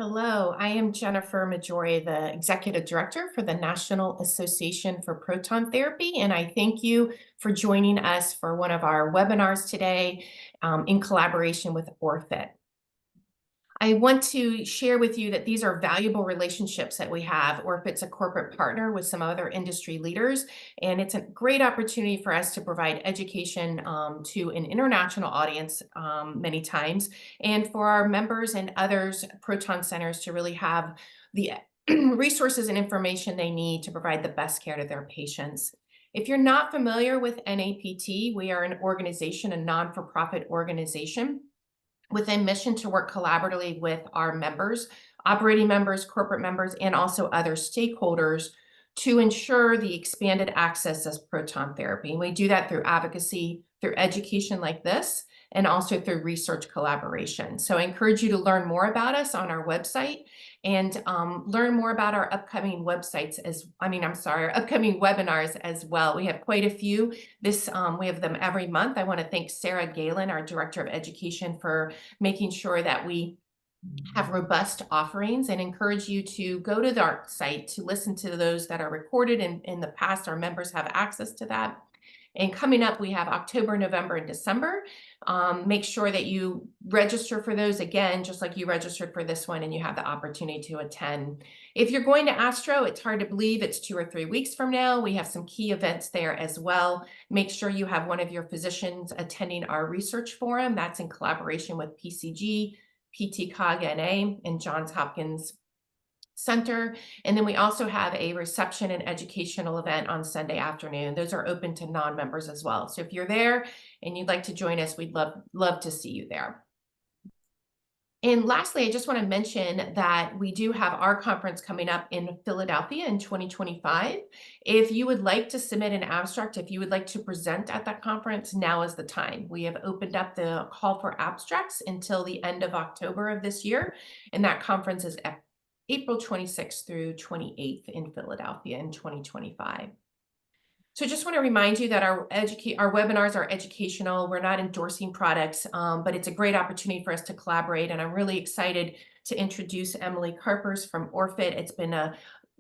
Hello, I am Jennifer Majori, the Executive Director for the National Association for Proton Therapy, and I thank you for joining us for one of our webinars today in collaboration with Orfit. I want to share with you that these are valuable relationships that we have. Orfit's a corporate partner with some other industry leaders, and it's a great opportunity for us to provide education to an international audience many times, and for our members and others proton centers to really have the resources and information they need to provide the best care to their patients. If you're not familiar with NAPT, we are an organization, a non-for-profit organization with a mission to work collaboratively with our members, operating members, corporate members, and also other stakeholders to ensure the expanded access as proton therapy. And we do that through advocacy, through education like this, and also through research collaboration. So I encourage you to learn more about us on our website and learn more about our upcoming our upcoming webinars as well. We have quite a few. We have them every month. I want to thank Sarah Galen, our Director of Education, for making sure that we have robust offerings, and encourage you to go to our site to listen to those that are recorded. In the past, our members have access to that. And coming up, we have October, November, and December. Make sure that you register for those again, just like you registered for this one, and you have the opportunity to attend. If you're going to Astro, it's hard to believe it's 2 or 3 weeks from now. We have some key events there as well. Make sure you have one of your physicians attending our research forum. That's in collaboration with PCG, PT-COG NA, and Johns Hopkins Center. And then we also have a reception and educational event on Sunday afternoon. Those are open to non-members as well. So if you're there and you'd like to join us, we'd love to see you there. And lastly, I just want to mention that we do have our conference coming up in Philadelphia in 2025. If you would like to submit an abstract, if you would like to present at that conference, now is the time. We have opened up the call for abstracts until the end of October of this year, and that conference is April 26th through 28th in Philadelphia in 2025. So just want to remind you that our webinars are educational. We're not endorsing products, but it's a great opportunity for us to collaborate. And I'm really excited to introduce Emily Carpers from Orfit. It's been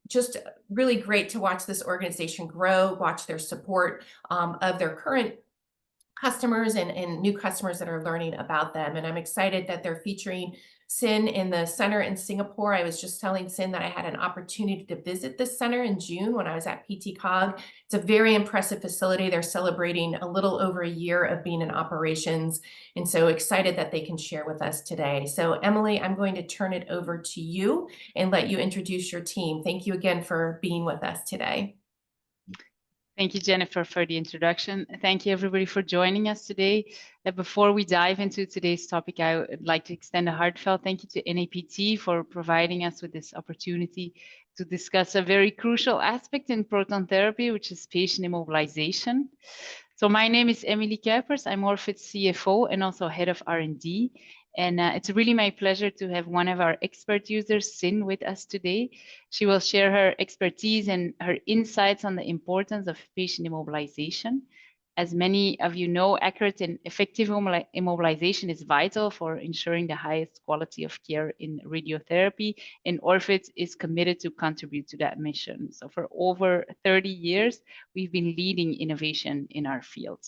just really great to watch this organization grow, watch their support of their current customers and new customers that are learning about them. And I'm excited that they're featuring Sin in the center in Singapore. I was just telling Sin that I had an opportunity to visit this center in June when I was at PT-COG. It's a very impressive facility. They're celebrating a little over a year of being in operations, and so excited that they can share with us today. So Emily, I'm going to turn it over to you and let you introduce your team. Thank you again for being with us today. Thank you, Jennifer, for the introduction. Thank you, everybody, for joining us today. Before we dive into today's topic, I would like to extend a heartfelt thank you to NAPT for providing us with this opportunity to discuss a very crucial aspect in proton therapy, which is patient immobilization. So my name is Emily Kuipers. I'm Orfit's CFO and also head of R&D. And it's really my pleasure to have one of our expert users, Sin, with us today. She will share her expertise and her insights on the importance of patient immobilization. As many of you know, accurate and effective immobilization is vital for ensuring the highest quality of care in radiotherapy, and Orfit is committed to contribute to that mission. So for over 30 years, we've been leading innovation in our field.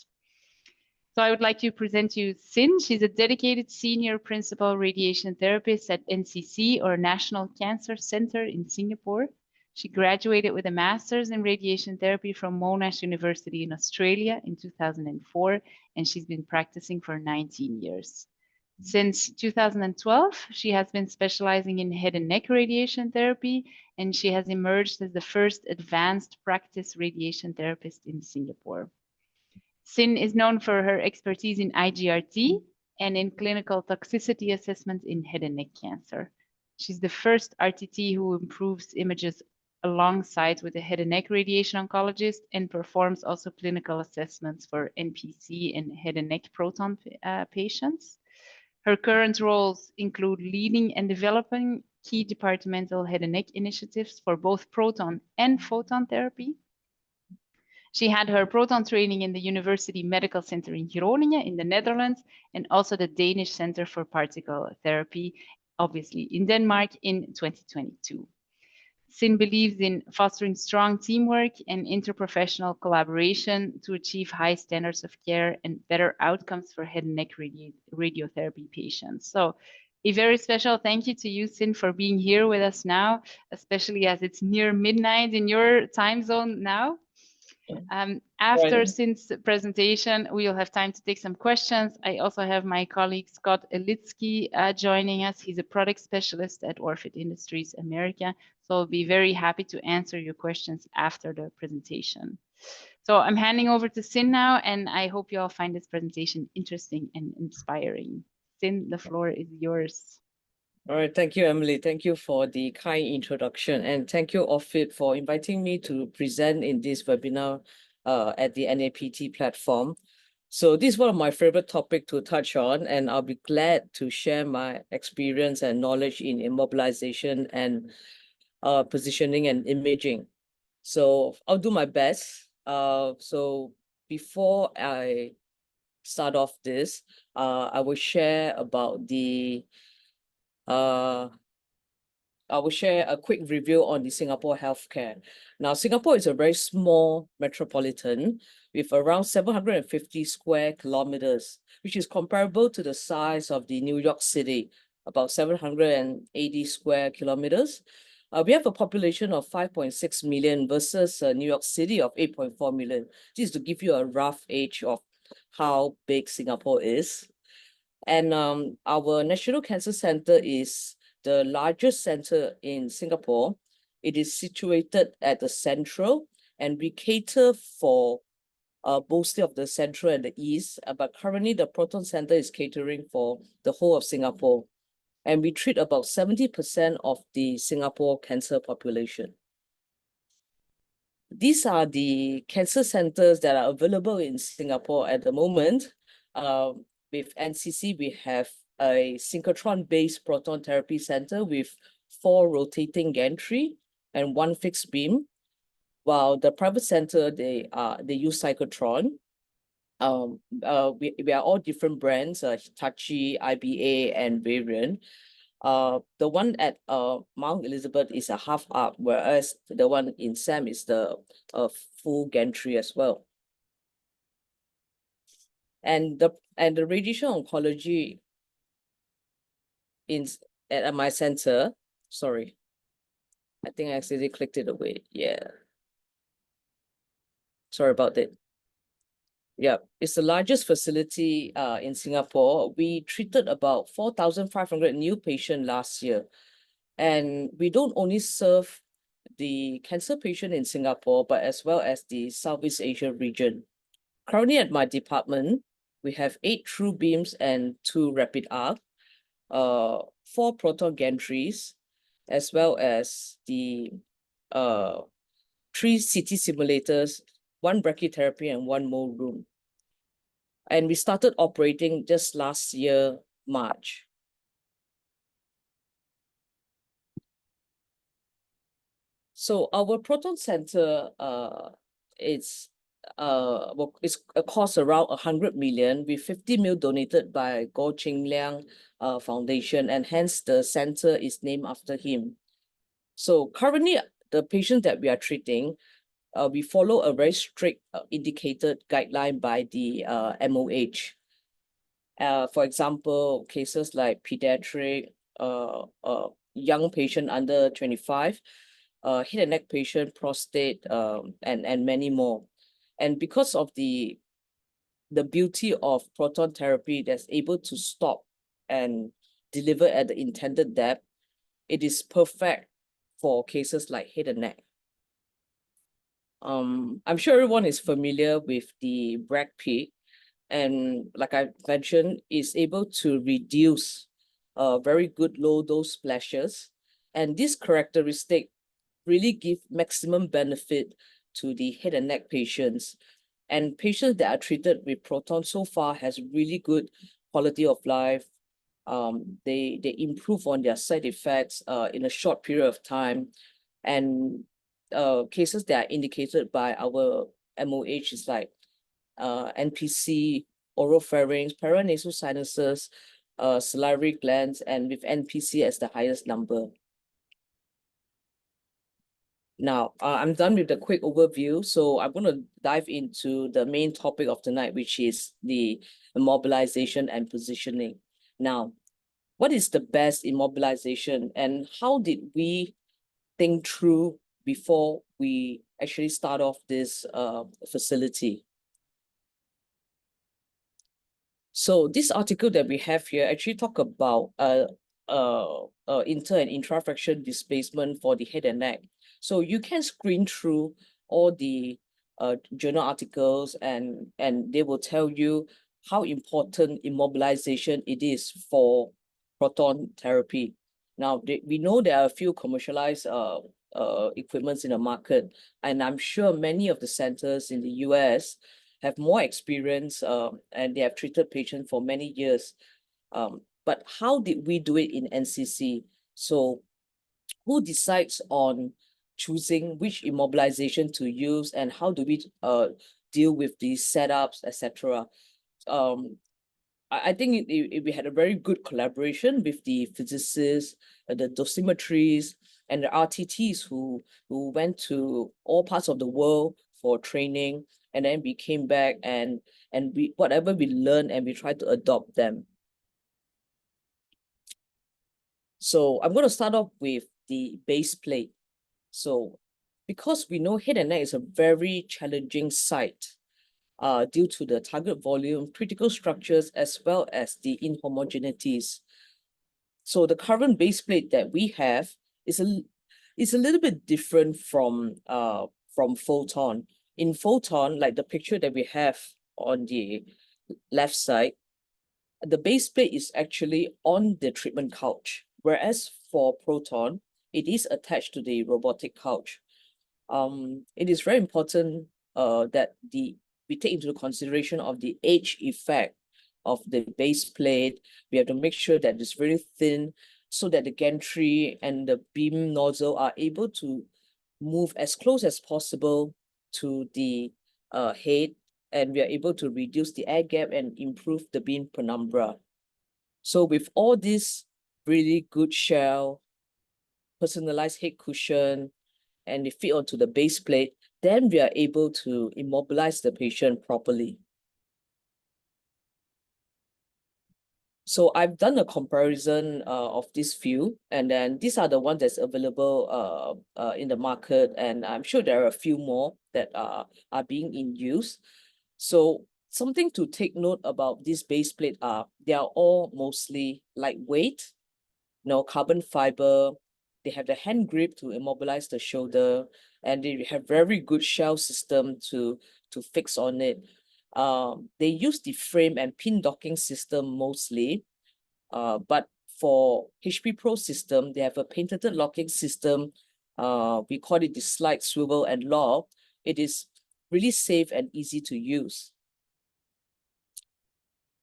So I would like to present you Sin. She's a dedicated senior principal radiation therapist at NCC, or National Cancer Center in Singapore. She graduated with a master's in radiation therapy from Monash University in Australia in 2004, and she's been practicing for 19 years. Since 2012, she has been specializing in head and neck radiation therapy, and she has emerged as the first advanced practice radiation therapist in Singapore. Sin is known for her expertise in IGRT and in clinical toxicity assessment in head and neck cancer. She's the first RTT who improves images alongside with a head and neck radiation oncologist and performs also clinical assessments for NPC and head and neck proton patients. Her current roles include leading and developing key departmental head and neck initiatives for both proton and photon therapy. She had her proton training in the University Medical Center in Groningen in the Netherlands, and also the Danish Center for Particle Therapy, obviously, in Denmark in 2022. SIN believes in fostering strong teamwork and interprofessional collaboration to achieve high standards of care and better outcomes for head and neck radiotherapy patients. So a very special thank you to you, SIN, for being here with us now, especially as it's near midnight in your time zone now. After Right. SIN's presentation, we will have time to take some questions. I also have my colleague Scott Elitsky joining us. He's a product specialist at Orfit Industries America. So I'll be very happy to answer your questions after the presentation. So I'm handing over to SIN now, and I hope you all find this presentation interesting and inspiring. SIN, the floor is yours. All right, thank you, Emily. Thank you for the kind introduction, and thank you, Orfit, for inviting me to present in this webinar at the NAPT platform. So this is one of my favorite topics to touch on, and I'll be glad to share my experience and knowledge in immobilization and positioning and imaging. So I'll do my best. So before I start off this, I will share about I will share a quick review on the Singapore healthcare. Now, Singapore is a very small metropolitan with around 750 square kilometers, which is comparable to the size of the New York City, about 780 square kilometers. We have a population of 5.6 million versus New York City of 8.4 million. This is to give you a rough age of how big Singapore is. And our National Cancer Center is the largest center in Singapore. It is situated at the central, and we cater for mostly of the central and the east, but currently the Proton Center is catering for the whole of Singapore. And we treat about 70% of the Singapore cancer population. These are the cancer centers that are available in Singapore at the moment. With NCC, we have a synchrotron-based proton therapy center with 4 rotating gantry and 1 fixed beam, while the private center, they use cyclotron. We are all different brands, Hitachi, IBA, and Variant. The one at Mount Elizabeth is a half up, whereas the one in SAM is the full gantry as well. And the radiation oncology at my center, sorry, I think I accidentally clicked it away. Yeah. Sorry about that. Yeah, it's the largest facility in Singapore. We treated about 4,500 new patients last year. And we don't only serve the cancer patient in Singapore, but as well as the Southeast Asia region. Currently at my department, we have 8 true beams and 2 rapid arc, 4 proton gantries, as well as the 3 CT simulators, 1 brachytherapy, and 1 mole room. And we started operating just last year, March. So our Proton Center, it's a cost around 100 million, with 50 million donated by Goh Cheng Liang Foundation, and hence the center is named after him. So currently, the patients that we are treating, we follow a very strict indicated guideline by the MOH. For example, cases like pediatric, young patient under 25, head and neck patient, prostate, and many more. And because of the beauty of proton therapy that's able to stop and deliver at the intended depth, it is perfect for cases like head and neck. I'm sure everyone is familiar with the Bragg peak, and like I mentioned, is able to reduce very good low dose splashes. And this characteristic really give maximum benefit to the head and neck patients. And patients that are treated with proton so far has really good quality of life. They improve on their side effects in a short period of time. And cases that are indicated by our MOH is like NPC, oropharynx, paranasal sinuses, salivary glands, and with NPC as the highest number. Now, I'm done with the quick overview, so I'm going to dive into the main topic of tonight, which is the immobilization and positioning. Now, what is the best immobilization, and how did we think through before we actually start off this facility? So this article that we have here actually talk about inter and intrafraction displacement for the head and neck. So you can screen through all the journal articles, and they will tell you how important immobilization it is for proton therapy. Now, we know there are a few commercialized equipments in the market, and I'm sure many of the centers in the US have more experience and they have treated patients for many years. But how did we do it in NCC? So who decides on choosing which immobilization to use, and how do we deal with these setups, etc.? I think we had a very good collaboration with the physicists, the dosimetries, and the RTTs who went to all parts of the world for training, and then we came back and we whatever we learned, and we tried to adopt them. So I'm going to start off with the base plate. So because we know head and neck is a very challenging site due to the target volume, critical structures, as well as the inhomogeneities. So the current base plate that we have is a little bit different from Photon. In Photon, like the picture that we have on the left side, the base plate is actually on the treatment couch, whereas for Proton, it is attached to the robotic couch. It is very important that we take into consideration of the age effect of the base plate. We have to make sure that it's very thin so that the gantry and the beam nozzle are able to move as close as possible to the head, and we are able to reduce the air gap and improve the beam penumbra. So with all this really good shell, personalized head cushion, and they fit onto the base plate, then we are able to immobilize the patient properly. So I've done a comparison of this few, and then these are the ones that's available in the market, and I'm sure there are a few more that are being in use. So something to take note about this base plate they are all mostly lightweight, carbon fiber. They have the hand grip to immobilize the shoulder, and they have very good shell system to fix on it. They use the frame and pin docking system mostly, but for HP Pro system, they have a patented locking system. We call it the slide, swivel, and lock. It is really safe and easy to use.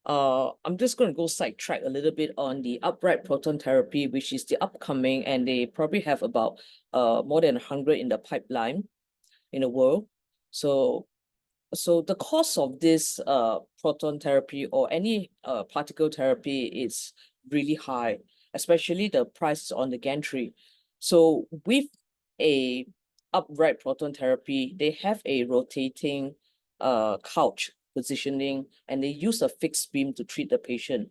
I'm just going to go sidetrack a little bit on the upright proton therapy, which is the upcoming, and they probably have about more than 100 in the pipeline in the world. So the cost of this proton therapy or any particle therapy is really high, especially the price on the gantry. So with a upright proton therapy, they have a rotating couch positioning, and they use a fixed beam to treat the patient.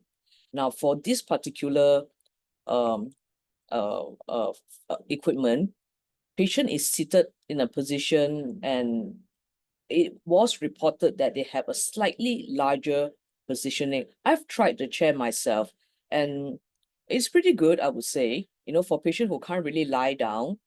Now, for this particular equipment, patient is seated in a position, and it was reported that they have a slightly larger positioning. I've tried the chair myself, and it's pretty good, I would say. For patients who can't really lie down,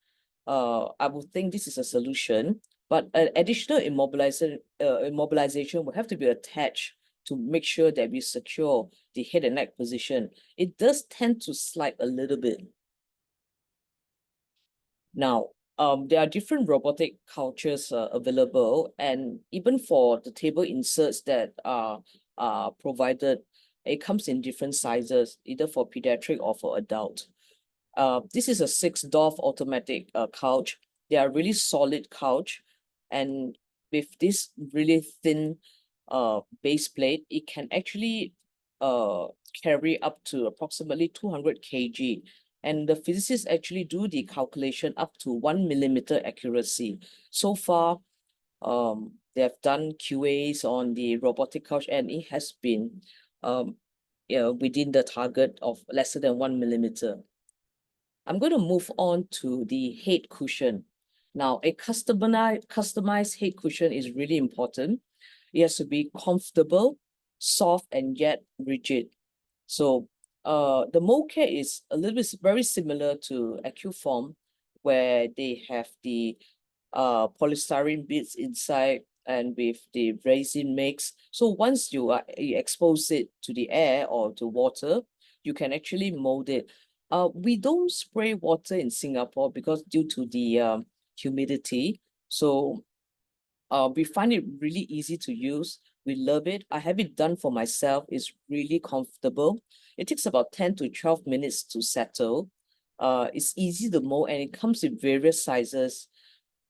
I would think this is a solution. But an additional immobilization will have to be attached to make sure that we secure the head and neck position. It does tend to slide a little bit. Now, there are different robotic couches available, and even for the table inserts that are provided, it comes in different sizes, either for pediatric or for adult. This is a 6-DOF automatic couch. They are really solid couch, and with this really thin base plate, it can actually carry up to approximately 200 kg. And the physicists actually do the calculation up to 1 millimeter accuracy. So far, they have done QAs on the robotic couch, and it has been within the target of lesser than 1 millimeter. I'm going to move on to the head cushion. Now, a customized head cushion is really important. It has to be comfortable, soft, and yet rigid. So the mold care is a little bit very similar to AccuForm, where they have the polystyrene bits inside and with the resin mix. So once you expose it to the air or to water, you can actually mold it. We don't spray water in Singapore because due to the humidity. So we find it really easy to use. We love it. I have it done for myself. It's really comfortable. It takes about 10 to 12 minutes to settle. It's easy to mold, and it comes in various sizes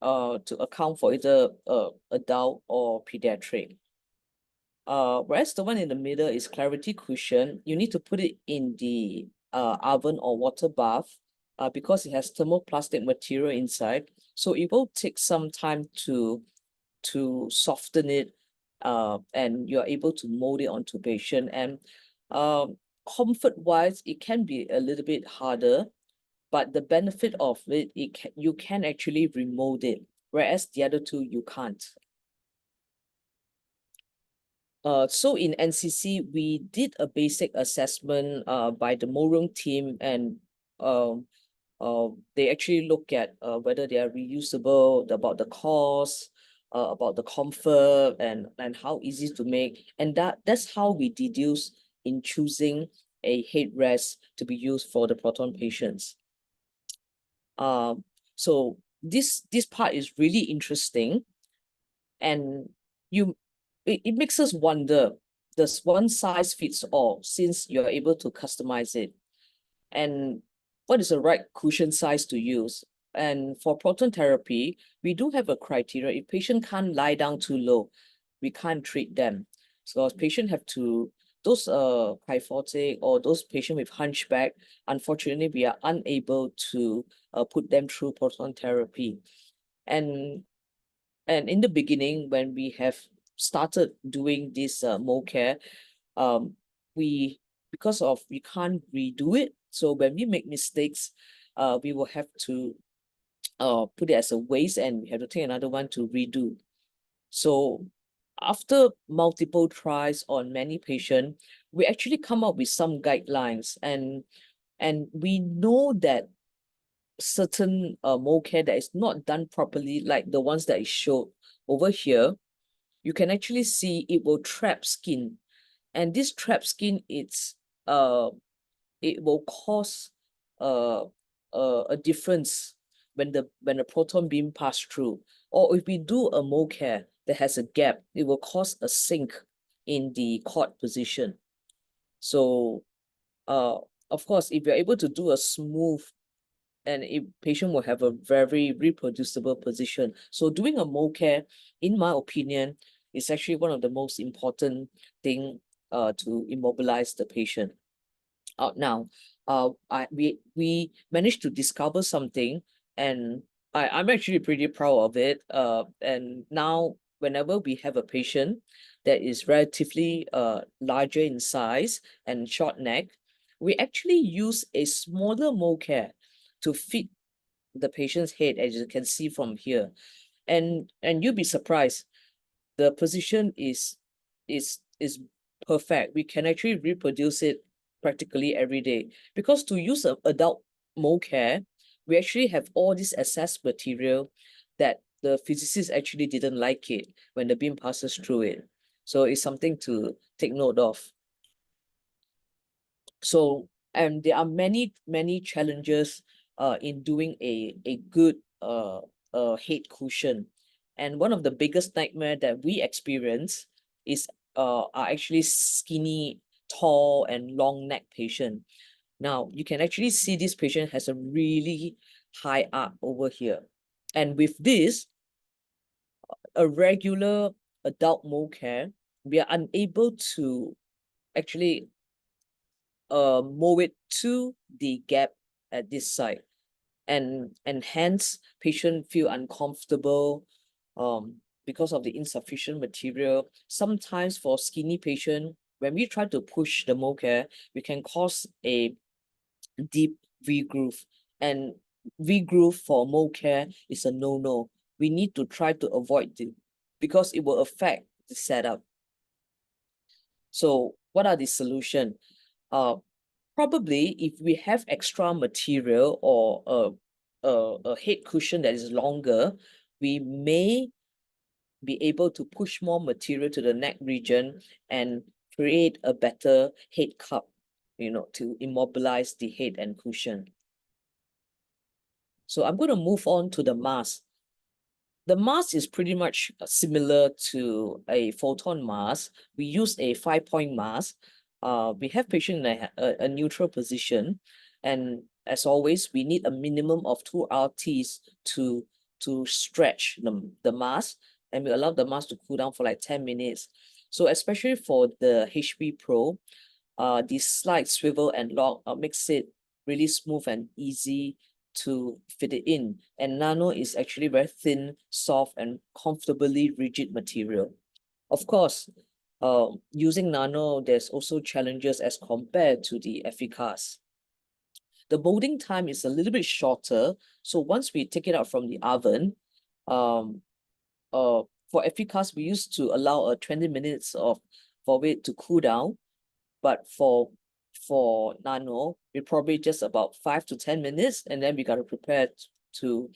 to account for either adult or pediatric. Whereas the one in the middle is Clarity Cushion. You need to put it in the oven or water bath because it has thermoplastic material inside. So it will take some time to soften it, and you're able to mold it onto patient. And comfort-wise, it can be a little bit harder, but the benefit of it, you can actually remold it, whereas the other two you can't. So in NCC, we did a basic assessment by the Morung team, and they actually look at whether they are reusable, about the cost, about the comfort, and how easy to make. And that's how we deduce in choosing a headrest to be used for the Proton patients. So this part is really interesting, and it makes us wonder, does one size fits all since you're able to customize it? And what is the right cushion size to use? And for proton therapy, we do have a criteria. If patient can't lie down too low, we can't treat them. So as patient have to, those kyphotic or those patient with hunchback, unfortunately, we are unable to put them through proton therapy. And in the beginning, when we have started doing this mold care, because we can't redo it. So when we make mistakes, we will have to put it as a waste, and we have to take another one to redo. So after multiple tries on many patients, we actually come up with some guidelines, and we know that certain mold care that is not done properly, like the ones that is showed over here, you can actually see it will trap skin. And this trap skin, it will cause a difference when the proton beam pass through. Or if we do a mold care that has a gap, it will cause a sink in the cord position. So of course, if you're able to do a smooth, and a patient will have a very reproducible position. So doing a mold care, in my opinion, is actually one of the most important thing to immobilize the patient. Now, we managed to discover something, and I'm actually pretty proud of it. And now, whenever we have a patient that is relatively larger in size and short neck, we actually use a smaller mold care to fit the patient's head, as you can see from here. And you'll be surprised, the position is perfect. We can actually reproduce it practically every day. Because to use an adult mold care, we actually have all this excess material that the physicists actually didn't like it when the beam passes through it. So it's something to take note of. So, and there are many challenges in doing a good head cushion. And one of the biggest nightmare that we experience is are actually skinny, tall, and long neck patient. Now, you can actually see this patient has a really high arc over here. And with this, a regular adult mold care, we are unable to actually mow it to the gap at this side, and hence patient feel uncomfortable because of the insufficient material. Sometimes for skinny patient, when we try to push the mocha, we can cause a deep V-groove, and V-groove for mocha is a no-no. We need to try to avoid it because it will affect the setup. So what are the solution? Probably if we have extra material or a head cushion that is longer, we may be able to push more material to the neck region and create a better head cup, to immobilize the head and cushion. So I'm going to move on to the mask. The mask is pretty much similar to a photon mask. We use a 5-point mask. We have patient in a neutral position. And as always, we need a minimum of 2 RTs to stretch the mask. And we allow the mask to cool down for like 10 minutes. So especially for the HP Pro, the slide, swivel, and lock makes it really smooth and easy to fit it in. And nano is actually very thin, soft, and comfortably rigid material. Of course, using nano, there's also challenges as compared to the efficace. The molding time is a little bit shorter. So once we take it out from the oven, for efficace, we used to allow 20 minutes for it to cool down. But for nano, we probably just about 5 to 10 minutes, and then we got to prepare to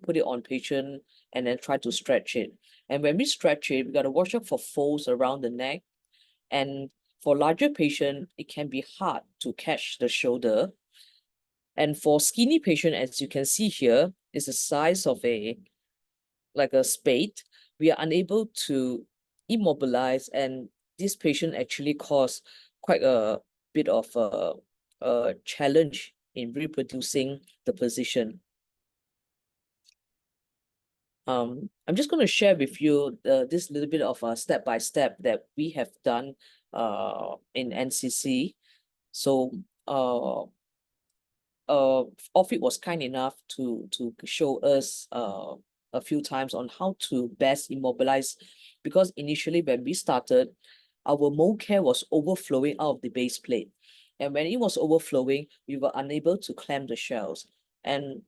put it on patient and then try to stretch it. And when we stretch it, we got to watch out for folds around the neck. And for larger patient, it can be hard to catch the shoulder. And for skinny patient, as you can see here, is the size of like a spade. We are unable to immobilize, and this patient actually caused quite a bit of a challenge in reproducing the position. I'm just going to share with you this little bit of a step-by-step that we have done in NCC. So Orfit was kind enough to show us a few times on how to best immobilize, because initially when we started, our mold care was overflowing out of the base plate. And when it was overflowing, we were unable to clamp the shells. And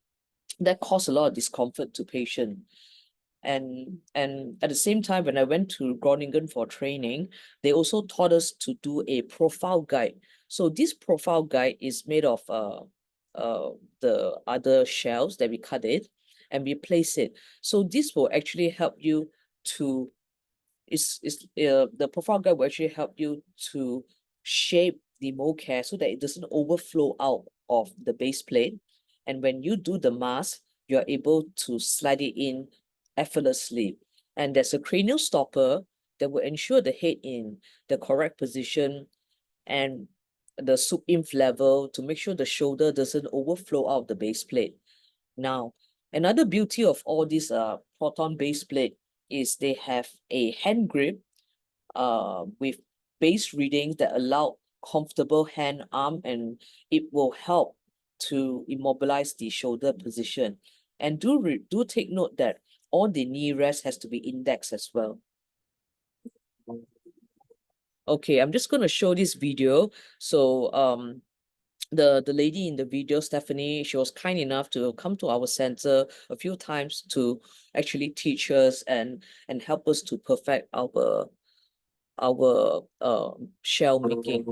that caused a lot of discomfort to patient. And at the same time, when I went to Groningen for training, they also taught us to do a profile guide. So this profile guide is made of the other shells that we cut it and we place it. So this will actually help you to the profile guide will actually help you to shape the mold care so that it doesn't overflow out of the base plate. And when you do the mask, you're able to slide it in effortlessly. And there's a cranial stopper that will ensure the head in the correct position and the soup inf level to make sure the shoulder doesn't overflow out of the base plate. Now, another beauty of all these proton base plate is they have a hand grip with base readings that allow comfortable hand, arm, and it will help to immobilize the shoulder position. And do take note that all the knee rest has to be indexed as well. Okay, I'm just going to show this video. So the lady in the video, Stephanie, she was kind enough to come to our center a few times to actually teach us and help us to perfect our shell making.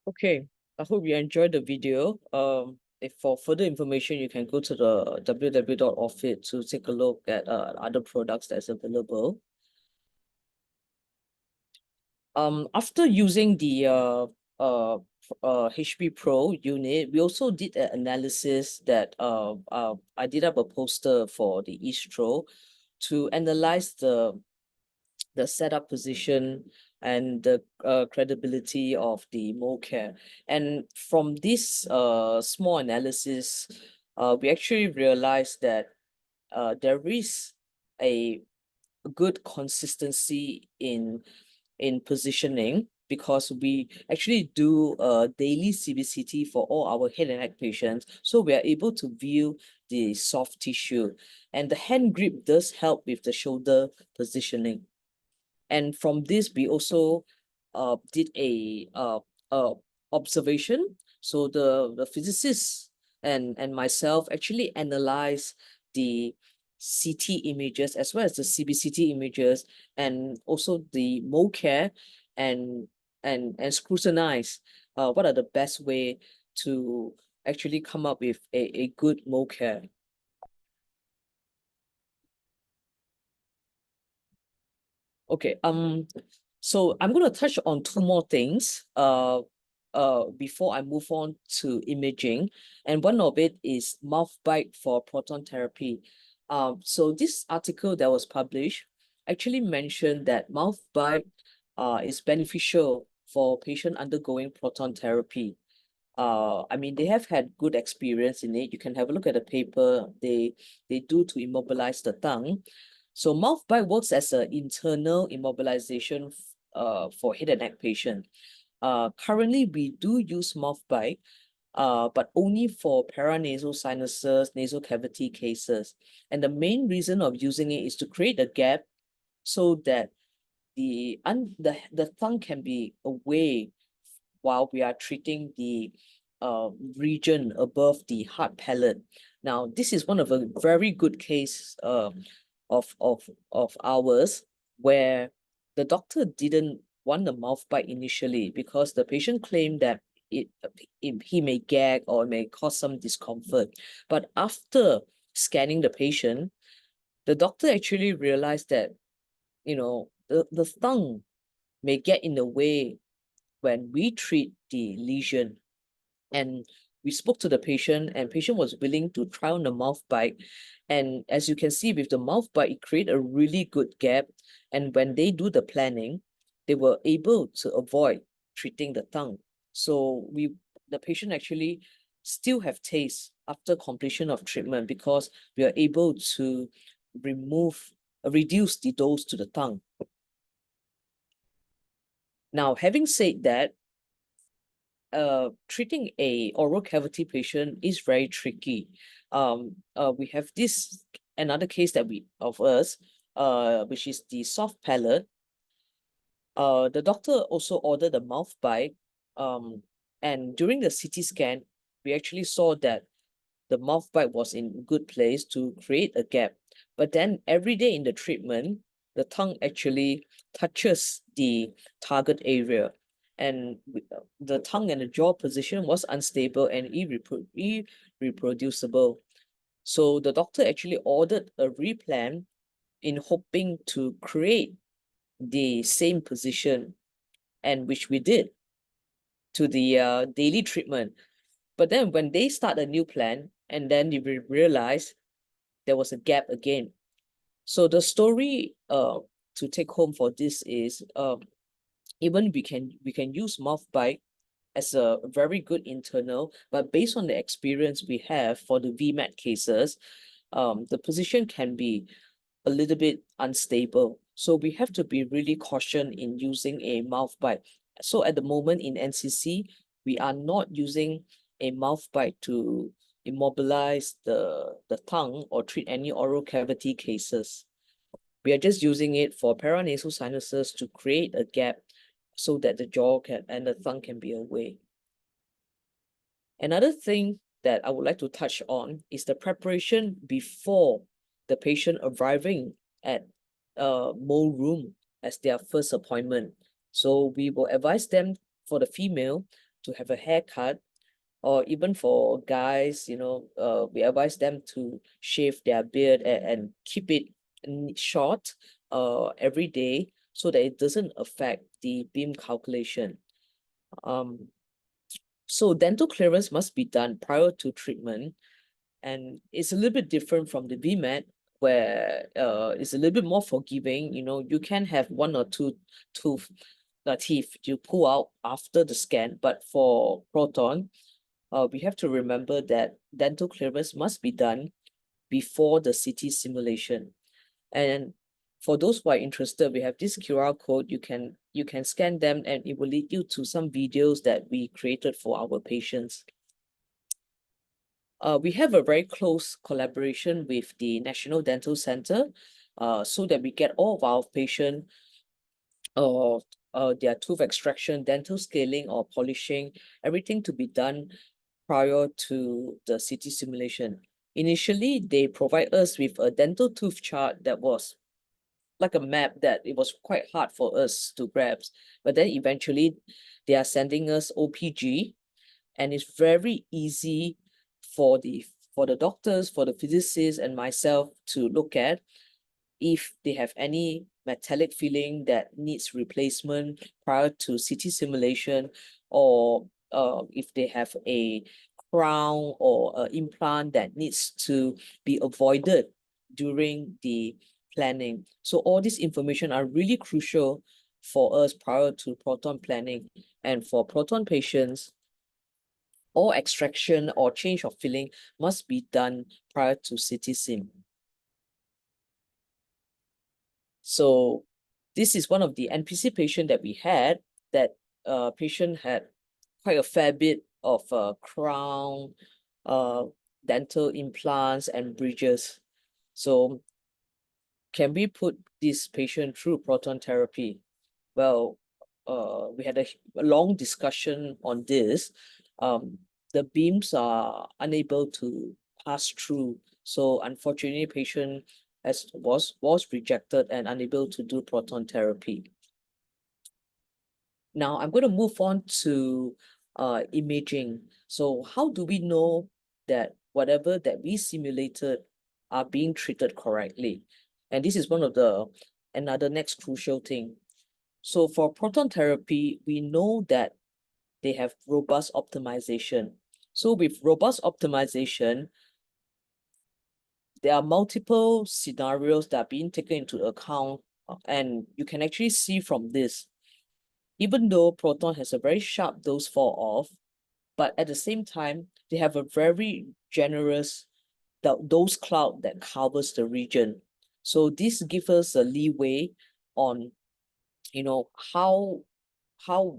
Okay, I hope you enjoyed the video. If for further information, you can go to the www.orfit to take a look at other products that's available. After using the HP Pro unit, we also did an analysis that I did up a poster for the Istro to analyze the setup position and the credibility of the MoCare. And from this small analysis, we actually realized that there is a good consistency in positioning, because we actually do a daily CBCT for all our head and neck patients. So we are able to view the soft tissue, and the hand grip does help with the shoulder positioning. And from this, we also did a observation. So the physicists and myself actually analyzed the CT images as well as the CBCT images, and also the MoCare, and scrutinize what are the best way to actually come up with a good MoCare. Okay, so I'm going to touch on two more things before I move on to imaging. And one of it is mouth bite for proton therapy. So this article that was published actually mentioned that mouth bite is beneficial for patient undergoing proton therapy. I mean, they have had good experience in it. You can have a look at the paper they do to immobilize the tongue. So mouth bite works as an internal immobilization for head and neck patient. Currently, we do use mouth bite, but only for paranasal sinuses, nasal cavity cases. And the main reason of using it is to create a gap so that the tongue can be away while we are treating the region above the hard palate. Now, this is one of a very good case of ours, where the doctor didn't want the mouth bite initially because the patient claimed that he may gag or may cause some discomfort. But after scanning the patient, the doctor actually realized that, the tongue may get in the way when we treat the lesion. And we spoke to the patient, and patient was willing to try on the mouth bite. And as you can see with the mouth bite, it created a really good gap. And when they do the planning, they were able to avoid treating the tongue. So the patient actually still have taste after completion of treatment, because we are able to reduce the dose to the tongue. Now, having said that, treating a oral cavity patient is very tricky. We have another case of us, which is the soft palate. The doctor also ordered a mouth bite. And during the CT scan, we actually saw that the mouth bite was in good place to create a gap. But then every day in the treatment, the tongue actually touches the target area, and the tongue and the jaw position was unstable and irreproducible. So the doctor actually ordered a replan in hoping to create the same position, and which we did to the daily treatment. But then when they start a new plan, and then you realize there was a gap again. So the story to take home for this is, even we can use mouth bite as a very good internal, but based on the experience we have for the VMAT cases, the position can be a little bit unstable. So we have to be really cautious in using a mouth bite. So at the moment in NCC, we are not using a mouth bite to immobilize the tongue or treat any oral cavity cases. We are just using it for paranasal sinuses to create a gap so that the jaw and the tongue can be away. Another thing that I would like to touch on is the preparation before the patient arriving at Mo room as their first appointment. So we will advise them, for the female, to have a haircut, or even for guys, we advise them to shave their beard and keep it short every day so that it doesn't affect the beam calculation. So dental clearance must be done prior to treatment, and it's a little bit different from the VMAT, where it's a little bit more forgiving. You can have one or two teeth you pull out after the scan, but for Proton, we have to remember that dental clearance must be done before the CT simulation. And for those who are interested, we have this QR code. You can scan them, and it will lead you to some videos that we created for our patients. We have a very close collaboration with the National Dental Center, so that we get all of our patients their tooth extraction, dental scaling or polishing, everything to be done prior to the CT simulation. Initially, they provide us with a dental tooth chart that was like a map that it was quite hard for us to grasp. But then eventually they are sending us OPG, and it's very easy for the doctors, for the physicists and myself to look at if they have any metallic filling that needs replacement prior to CT simulation, or if they have a crown or an implant that needs to be avoided during the planning. So all this information are really crucial for us prior to proton planning. And for proton patients, all extraction or change of filling must be done prior to CT sim. So this is one of the NPC patient that we had. That patient had quite a fair bit of crown, dental implants and bridges. So can we put this patient through proton therapy? Well, we had a long discussion on this. The beams are unable to pass through. So unfortunately, patient was rejected and unable to do proton therapy. Now I'm going to move on to imaging. So how do we know that whatever that we simulated are being treated correctly? And this is one of another next crucial thing. So for proton therapy, we know that they have robust optimization. So with robust optimization, there are multiple scenarios that are being taken into account, and you can actually see from this, even though proton has a very sharp dose fall off, but at the same time, they have a very generous dose cloud that covers the region. So this gives us a leeway on, how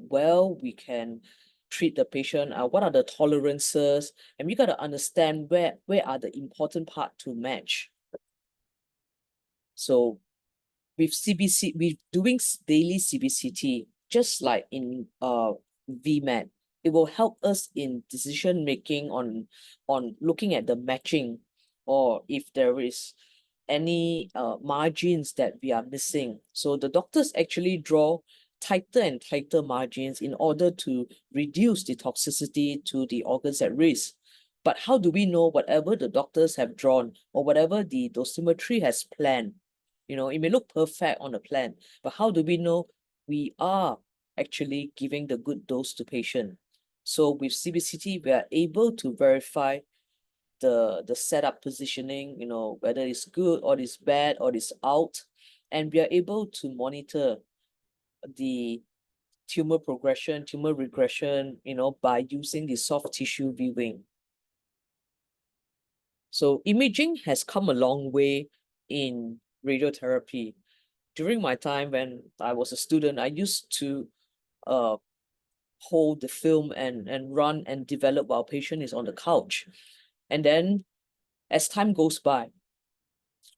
well we can treat the patient, what are the tolerances, and we got to understand where are the important part to match. So with CBC, with doing daily CBCT, just like in VMAT, it will help us in decision making on looking at the matching, or if there is any margins that we are missing. So the doctors actually draw tighter and tighter margins in order to reduce the toxicity to the organs at risk. But how do we know whatever the doctors have drawn or whatever the dosimetry has planned? It may look perfect on the plan, but how do we know we are actually giving the good dose to patient? So with CBCT, we are able to verify the setup positioning, whether it's good or it's bad or it's out, and we are able to monitor the tumor progression, tumor regression, by using the soft tissue viewing. So imaging has come a long way in radiotherapy. During my time when I was a student, I used to hold the film and run and develop while patient is on the couch. And then as time goes by,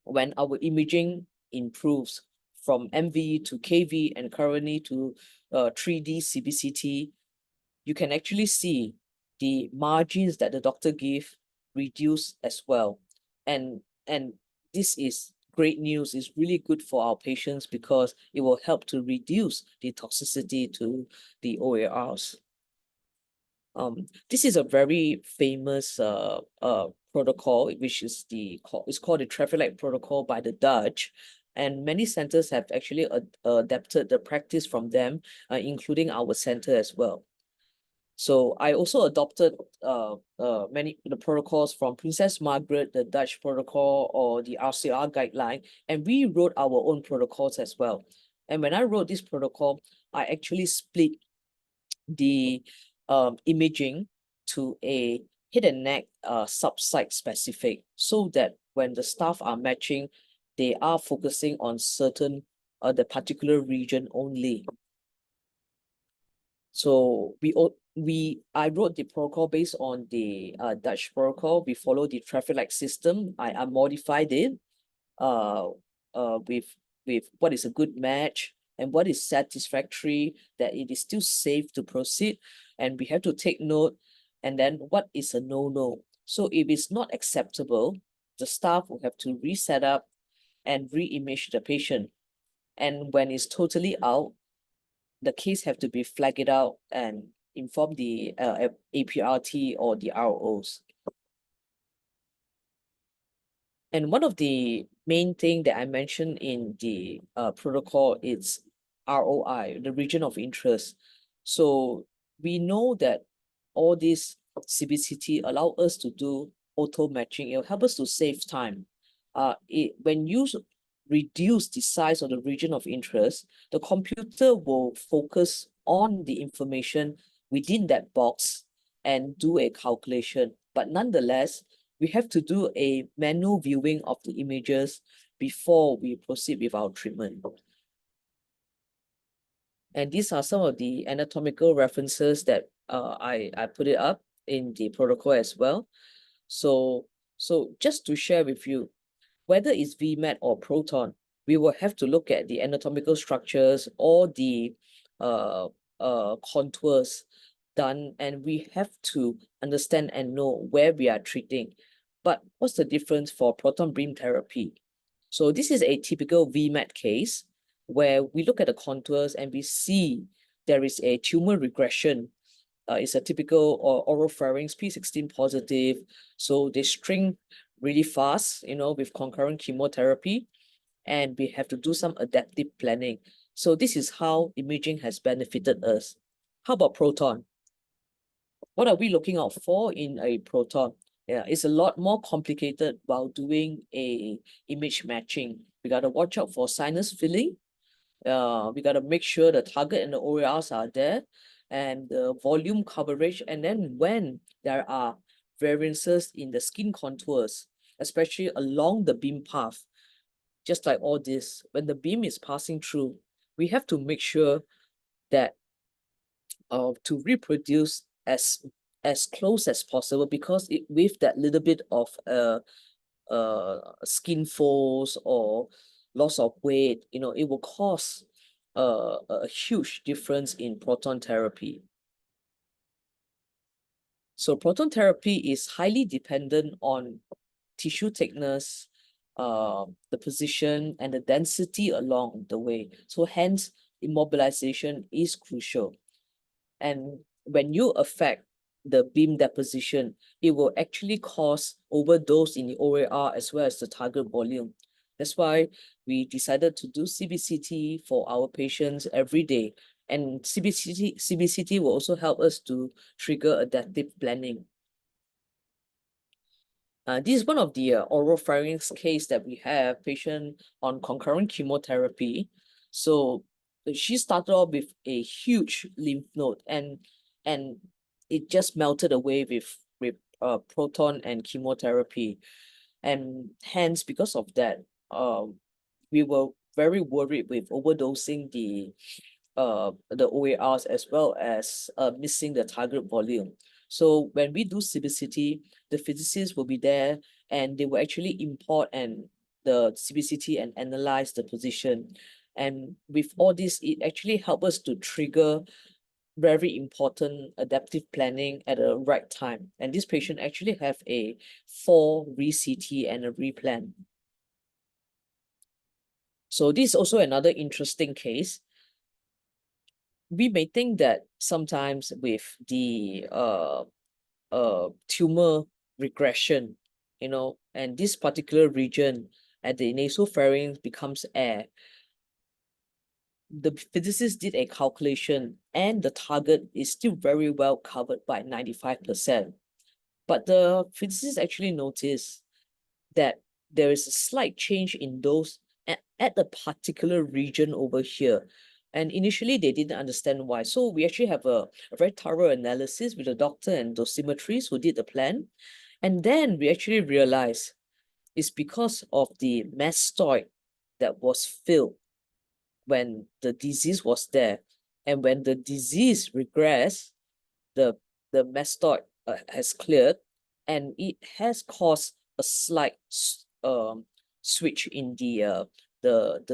when our imaging improves from MV to KV and currently to 3D CBCT, you can actually see the margins that the doctor give reduce as well. And this is great news. It's really good for our patients because it will help to reduce the toxicity to the OARs. This is a very famous protocol, which is it's called the traffic light protocol by the Dutch. And many centers have actually adapted the practice from them, including our center as well. So I also adopted many the protocols from Princess Margaret, the Dutch protocol, or the RCR guideline, and we wrote our own protocols as well. And when I wrote this protocol, I actually split the imaging to a head and neck subsite specific, so that when the staff are matching, they are focusing on certain the particular region only. So I wrote the protocol based on the Dutch protocol. We follow the traffic light system. I modified it with what is a good match and what is satisfactory, that it is still safe to proceed, and we have to take note, and then what is a no-no. So if it's not acceptable, the staff will have to reset up and re-image the patient. And when it's totally out, the case have to be flagged out and inform the APRT or the ROs. And one of the main thing that I mentioned in the protocol is ROI, the region of interest. So we know that all these CBCT allow us to do auto matching. It will help us to save time. When you reduce the size of the region of interest, the computer will focus on the information within that box and do a calculation. But nonetheless, we have to do a manual viewing of the images before we proceed with our treatment. And these are some of the anatomical references that I put it up in the protocol as well. So just to share with you, whether it's VMAT or Proton, we will have to look at the anatomical structures or the contours done, and we have to understand and know where we are treating. But what's the difference for proton beam therapy? So this is a typical VMAT case where we look at the contours and we see there is a tumor regression. It's a typical oropharynx P16 positive. So they shrink really fast, with concurrent chemotherapy, and we have to do some adaptive planning. So this is how imaging has benefited us. How about proton? What are we looking out for in a proton? Yeah, it's a lot more complicated while doing a image matching. We got to watch out for sinus filling. We got to make sure the target and the OARs are there, and the volume coverage. And then when there are variances in the skin contours, especially along the beam path, just like all this, when the beam is passing through, we have to make sure that to reproduce as close as possible, because with that little bit of skin folds or loss of weight, it will cause a huge difference in proton therapy. So proton therapy is highly dependent on tissue thickness, the position, and the density along the way. So hence, immobilization is crucial. And when you affect the beam deposition, it will actually cause overdose in the OAR as well as the target volume. That's why we decided to do CBCT for our patients every day. And CBCT will also help us to trigger adaptive planning. This is one of the oropharynx case that we have, patient on concurrent chemotherapy. So she started off with a huge lymph node, and it just melted away with proton and chemotherapy. And hence, because of that, we were very worried with overdosing the OARs as well as missing the target volume. So when we do CBCT, the physicists will be there and they will actually import the CBCT and analyze the position. And with all this, it actually helps us to trigger very important adaptive planning at the right time. And this patient actually have a 4 re-CT and a replan. So this is also another interesting case. we may think that sometimes with the tumor regression, and this particular region at the nasopharynx becomes air. The physicists did a calculation and the target is still very well covered by 95%. But the physicists actually noticed that there is a slight change in dose at the particular region over here. And initially they didn't understand why. So we actually have a very thorough analysis with the doctor and dosimetrists who did the plan. And then we actually realized it's because of the mastoid that was filled when the disease was there. And when the disease regressed, the mastoid has cleared, and it has caused a slight switch in the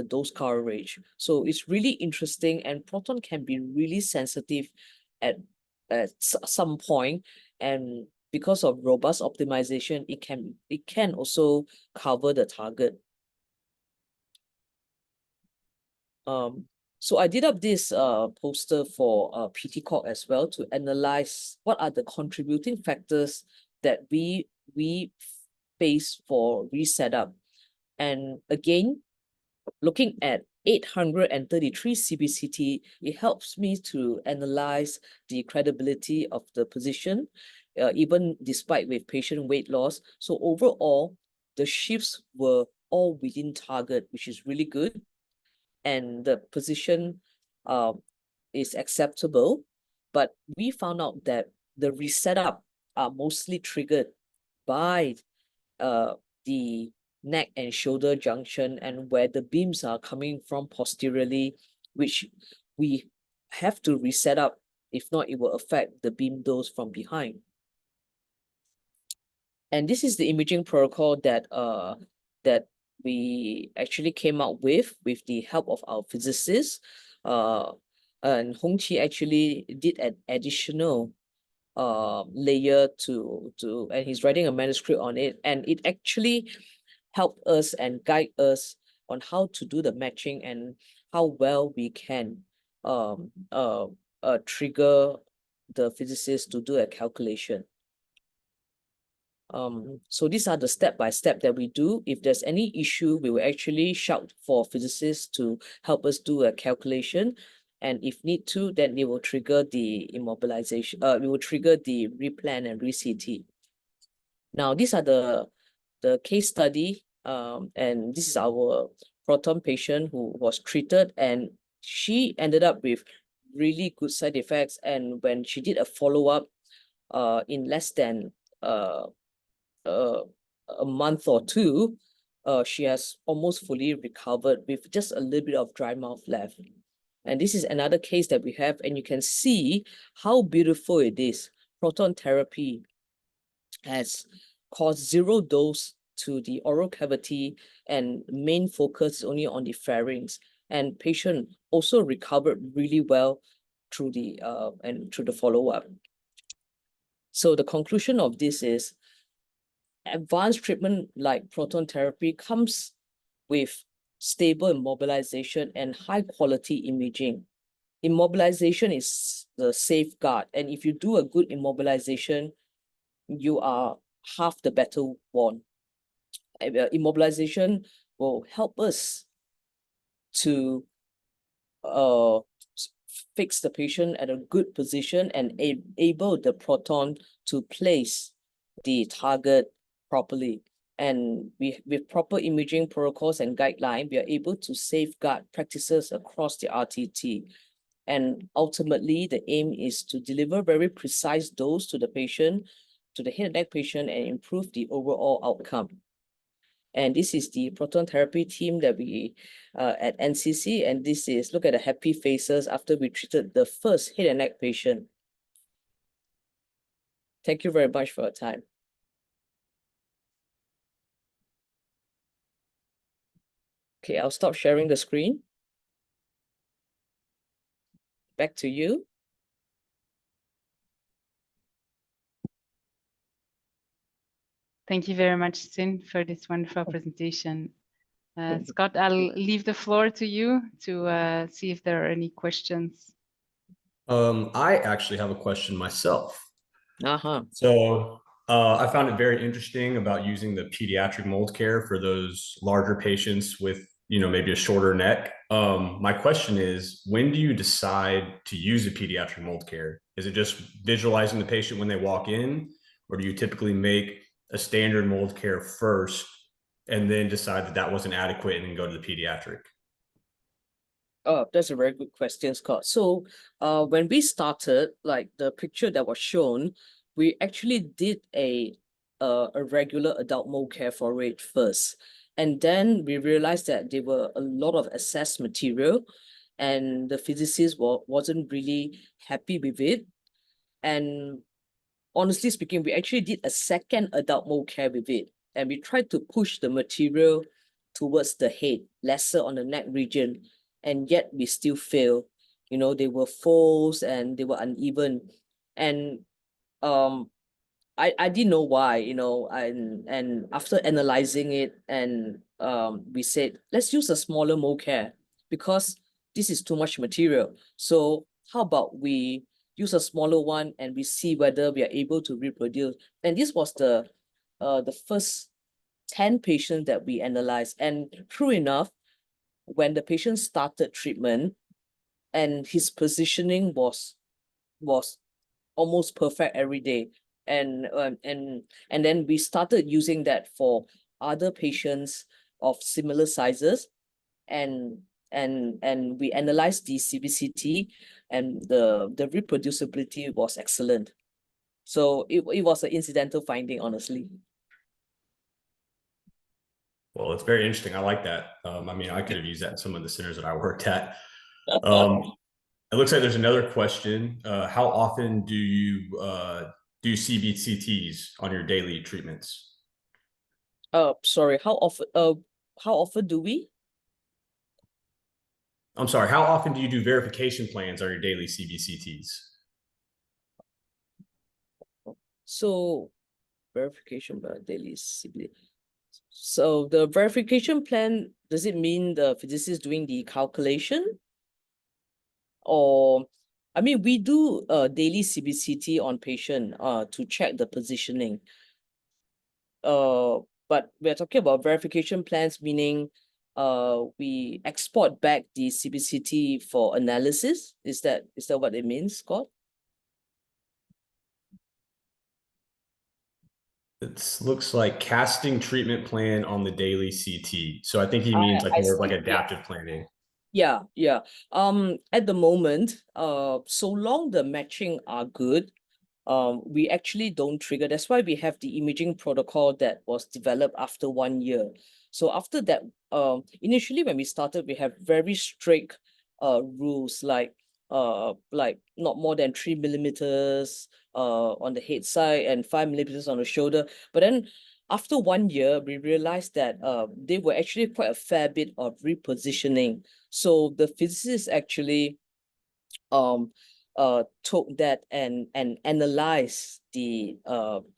dose coverage. So it's really interesting, and proton can be really sensitive at some point, and because of robust optimization, it can also cover the target. So I did up this poster for PT-Corp as well to analyze what are the contributing factors that we face for resetup. And again, looking at 833 CBCT, it helps me to analyze the credibility of the position, even despite with patient weight loss. So overall, the shifts were all within target, which is really good. And the position is acceptable, but we found out that the resetup are mostly triggered by the neck and shoulder junction, and where the beams are coming from posteriorly, which we have to reset up. If not, it will affect the beam dose from behind. And this is the imaging protocol that we actually came up with the help of our physicists. And Hong Chi actually did an additional layer and he's writing a manuscript on it, and it actually helped us and guide us on how to do the matching and how well we can trigger the physicist to do a calculation. So these are the step-by-step that we do. If there's any issue, we will actually shout for physicists to help us do a calculation. And if need to, then they will trigger the immobilization. We will trigger the replan and re-CT. Now, these are the case study. And this is our proton patient who was treated, and she ended up with really good side effects. And when she did a follow-up, in less than a month or two, she has almost fully recovered with just a little bit of dry mouth left. And this is another case that we have, and you can see how beautiful it is. Proton therapy has caused zero dose to the oral cavity, and main focus is only on the pharynx. And patient also recovered really well through the follow-up. So the conclusion of this is advanced treatment like proton therapy comes with stable immobilization and high quality imaging. Immobilization is the safeguard, and if you do a good immobilization, you are half the battle won. Immobilization will help us to fix the patient at a good position and enable the proton to place the target properly. And with proper imaging protocols and guidelines, we are able to safeguard practices across the RTT. And ultimately, the aim is to deliver very precise dose to the patient, to the head and neck patient, and improve the overall outcome. And this is the proton therapy team that we at NCC, and this is, look at the happy faces after we treated the first head and neck patient. Thank you very much for your time. Okay, I'll stop sharing the screen. Back to you. Thank you very much, Sin, for this wonderful presentation. Scott, I'll leave the floor to you to see if there are any questions. I actually have a question myself. Uh-huh. So I found it very interesting about using the pediatric mold care for those larger patients with, maybe a shorter neck. My question is, when do you decide to use a pediatric mold care? Is it just visualizing the patient when they walk in, or do you typically make a standard mold care first and then decide that that wasn't adequate and then go to the pediatric? That's a very good question, Scott. So, when we started, like the picture that was shown, we actually did a regular adult mold care for it first, and then we realized that there were a lot of excess material, and the physicist wasn't really happy with it. And honestly speaking, we actually did a second adult mold care with it, and we tried to push the material towards the head, lesser on the neck region, and yet we still fail. They were folds and they were uneven, and um, I didn't know why. And after analyzing it, and we said let's use a smaller mold care because this is too much material. So how about we use a smaller one and we see whether we are able to reproduce. And this was the first 10 patients that we analyzed. And true enough, when the patient started treatment and his positioning was almost perfect every day. And then we started using that for other patients of similar sizes, and and we analyzed the CBCT, and the reproducibility was excellent. So it was an incidental finding, honestly. Well, it's very interesting. I like that. I could have used that in some of the centers that I worked at. It looks like there's another question. How often do you do CBCTs on your daily treatments? Sorry, how often do we? I'm sorry, how often do you do verification plans on your daily CBCTs? So verification by daily CBCT. So the verification plan, does it mean the physicist doing the calculation? Or, we do daily CBCT on patient to check the positioning. But we're talking about verification plans, meaning we export back the CBCT for analysis. Is that what it means, Scott? It looks like casting treatment plan on the daily CT. So I think he means like more of like adaptive planning. Yeah. At the moment, so long the matching are good, we actually don't trigger. That's why we have the imaging protocol that was developed after 1 year. So after that, initially when we started, we have very strict rules like not more than 3 millimeters on the head side and 5 millimeters on the shoulder. But then after 1 year, we realized that they were actually quite a fair bit of repositioning. So the physicists actually took that and analyzed the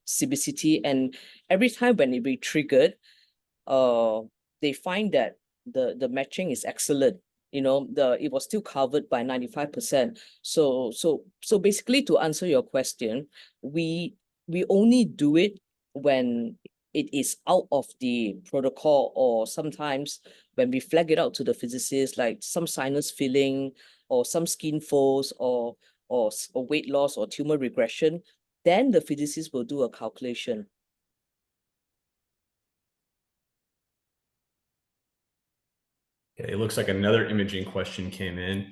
CBCT, and every time when it be triggered, they find that the matching is excellent. It was still covered by 95%. So basically, to answer your question, we only do it when it is out of the protocol, or sometimes when we flag it out to the physicist, like some sinus filling or some skin folds or weight loss or tumor regression, then the physicist will do a calculation. Okay, it looks like another imaging question came in.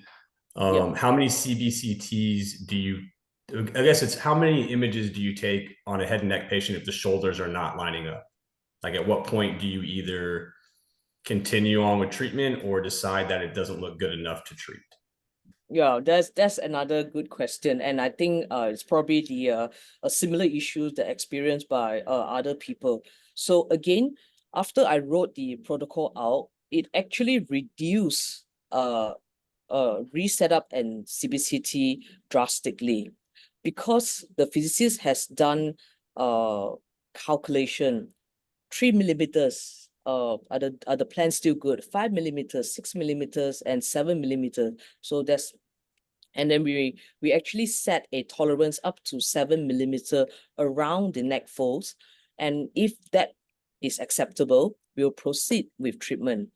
Yeah. How many CBCTs do you, I guess it's how many images do you take on a head and neck patient if the shoulders are not lining up? Like at what point do you either continue on with treatment or decide that it doesn't look good enough to treat? Yeah, that's another good question, and I think it's probably the a similar issue that experienced by other people. So again, after I wrote the protocol out, it actually reduced reset up and CBCT drastically, because the physicist has done calculation. 3 millimeters are the plans still good? 5 millimeters, 6 millimeters, and 7 millimeters. So that's And then we actually set a tolerance up to 7 millimeter around the neck folds. And if that is acceptable, we'll proceed with treatment.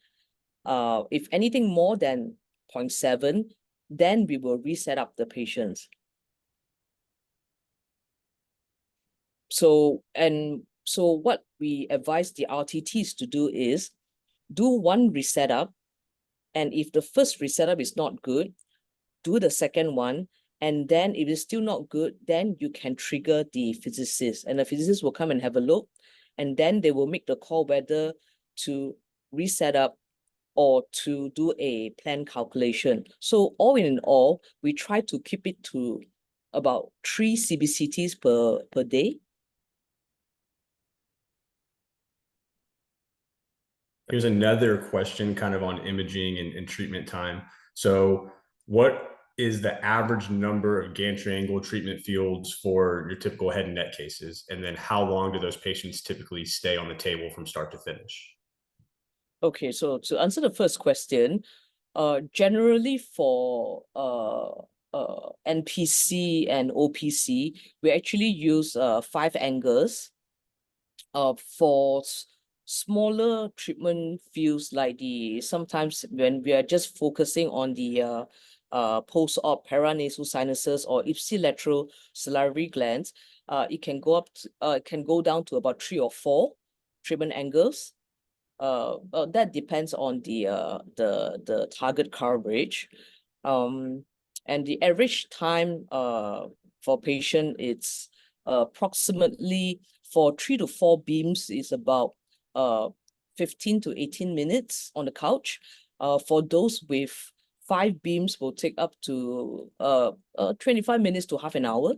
If anything more than 0.7, then we will reset up the patients. So what we advise the RTTs to do is do one reset up. And if the first reset up is not good, do the second one. And then if it's still not good, then you can trigger the physicist, and the physicist will come and have a look. And then they will make the call whether to reset up or to do a plan calculation. So all in all, we try to keep it to about 3 CBCTs per day. Here's another question kind of on imaging and treatment time. So what is the average number of gantry angle treatment fields for your typical head and neck cases? And then how long do those patients typically stay on the table from start to finish? Okay, so to answer the first question, generally for NPC and OPC, we actually use 5 angles. For smaller treatment fields like sometimes when we are just focusing on the post-op paranasal sinuses or ipsilateral salivary glands, it can go down to about 3 or 4 treatment angles. That depends on the target coverage. And the average time for patient, it's approximately for 3 to 4 beams is about 15 to 18 minutes on the couch. For those with 5 beams will take up to 25 minutes to half an hour.